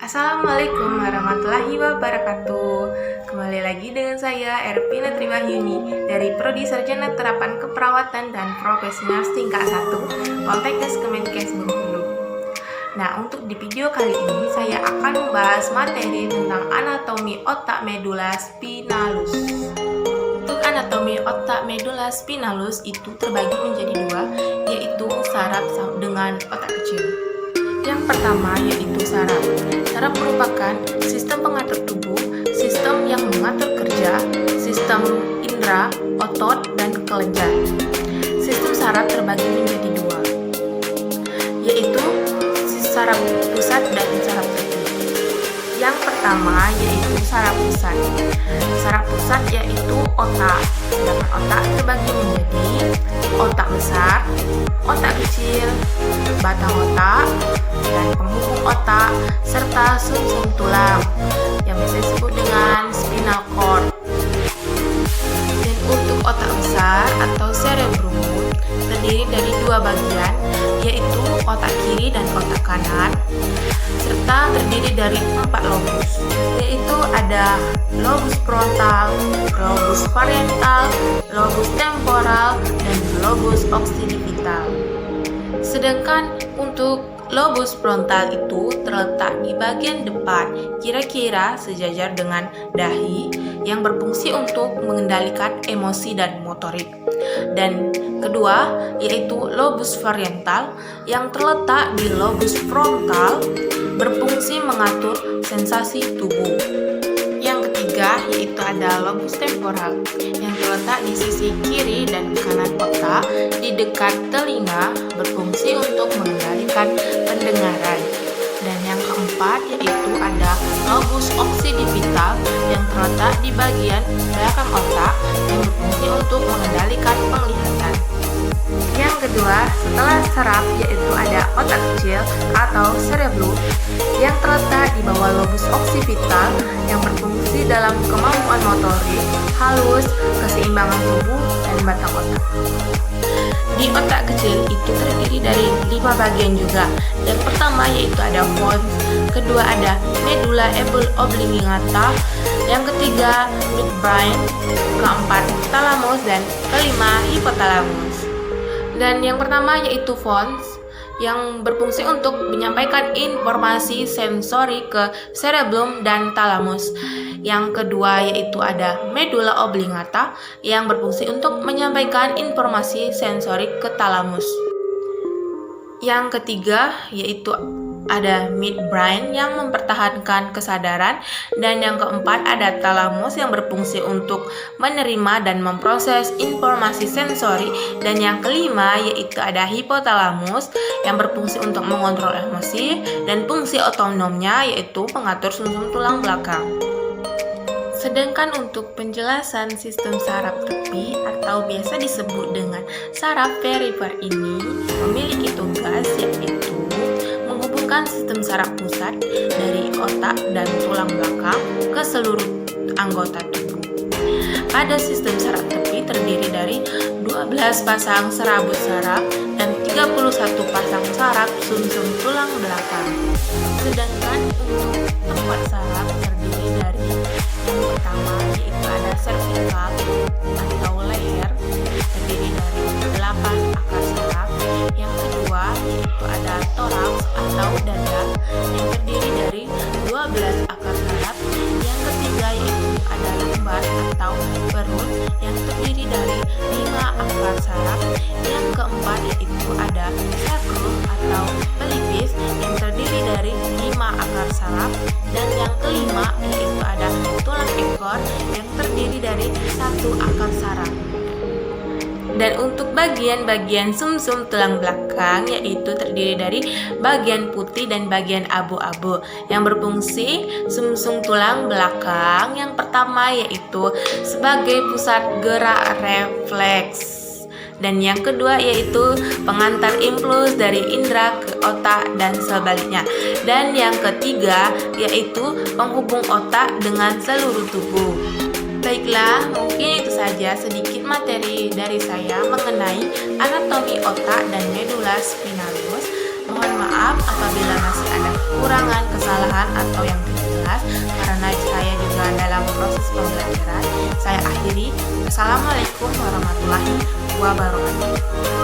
Assalamualaikum warahmatullahi wabarakatuh. Kembali lagi dengan saya Ervina Triwahyuni dari Prodi Sarjana Terapan Keperawatan dan Profesi Nurse tingkat 1 Poltekkes Kemenkes Bengkulu. Nah, untuk di video kali ini saya akan membahas materi tentang anatomi otak medula spinalus. Untuk anatomi otak medula spinalus itu terbagi menjadi dua, yaitu saraf dengan otak kecil. Yang pertama yaitu saraf. Saraf merupakan sistem pengatur tubuh, sistem yang mengatur kerja, sistem indera, otot, dan kelenjar. Sistem saraf terbagi menjadi dua, yaitu saraf pusat dan saraf tepi. Yang pertama yaitu saraf pusat. Saraf pusat yaitu otak. Sedangkan otak terbagi menjadi otak besar, otak kecil, batang otak, dan penghubung otak, serta sumsum tulang yang bisa disebut dengan spinal cord. Dan untuk otak besar atau cerebrum terdiri dari dua bagian, yaitu otak kiri dan otak kanan, serta terdiri dari 4 lobus, yaitu ada lobus frontal, lobus parietal, lobus temporal, dan lobus occipital. Sedangkan untuk lobus frontal itu terletak di bagian depan, kira-kira sejajar dengan dahi, yang berfungsi untuk mengendalikan emosi dan motorik. Dan kedua yaitu lobus parietal yang terletak di lobus frontal, berfungsi mengatur sensasi tubuh. Yang ketiga yaitu ada lobus temporal yang terletak di sisi kiri dan kanan otak di dekat telinga, berfungsi untuk mengendalikan pendengaran. Dan yang keempat yaitu ada lobus occipital yang terletak di bagian belakang otak yang berfungsi untuk mengendalikan penglihatan. Yang kedua setelah saraf yaitu ada otak kecil atau cerebellum yang terletak di bawah lobus occipital yang berfungsi dalam kemampuan motorik, halus, keseimbangan tubuh, dan batang otak. Di otak kecil itu terdiri dari 5 bagian juga. Yang pertama yaitu ada pons, kedua ada medulla oblongata, yang ketiga midbrain, keempat thalamus, dan kelima hipotalamus. Dan yang pertama yaitu pons yang berfungsi untuk menyampaikan informasi sensori ke cerebellum dan thalamus. Yang kedua yaitu ada medulla oblongata yang berfungsi untuk menyampaikan informasi sensori ke thalamus. Yang ketiga yaitu ada midbrain yang mempertahankan kesadaran, dan yang keempat ada thalamus yang berfungsi untuk menerima dan memproses informasi sensori, dan yang kelima yaitu ada hipotalamus yang berfungsi untuk mengontrol emosi, dan fungsi otonomnya yaitu mengatur sumsum tulang belakang. Sedangkan untuk penjelasan sistem saraf tepi atau biasa disebut dengan saraf perifer ini memiliki tugas yaitu menghubungkan sistem saraf pusat dari otak dan tulang belakang ke seluruh anggota tubuh. Pada sistem saraf tepi terdiri dari 12 pasang serabut saraf dan 31 pasang saraf sumsum tulang belakang. Sedangkan untuk tempat saraf terdiri dari yang pertama yaitu ada cervical atau leher, terdiri dari 8 akar saraf. Yang kedua yaitu ada thorax atau dada yang terdiri dari 12 akar saraf. Yang ketiga yaitu ada lumbar atau perut yang terdiri dari 5 akar saraf. Yang keempat yaitu ada sacrum atau pelvis yang terdiri dari 5 akar saraf. Dan yang kelima yaitu ada tulang ekor yang terdiri dari 1 akar saraf. Dan untuk bagian-bagian sumsum tulang belakang yaitu terdiri dari bagian putih dan bagian abu-abu yang berfungsi sumsum tulang belakang. Yang pertama yaitu sebagai pusat gerak refleks. Dan yang kedua yaitu pengantar impuls dari indera ke otak dan sebaliknya. Dan yang ketiga yaitu penghubung otak dengan seluruh tubuh. Baiklah, mungkin itu saja sedikit materi dari saya mengenai anatomi otak dan medulla spinalis. Mohon maaf apabila masih ada kekurangan, kesalahan kesalahan atau yang tidak jelas karena saya juga dalam proses pembelajaran. Saya akhiri. Assalamualaikum warahmatullahi wabarakatuh.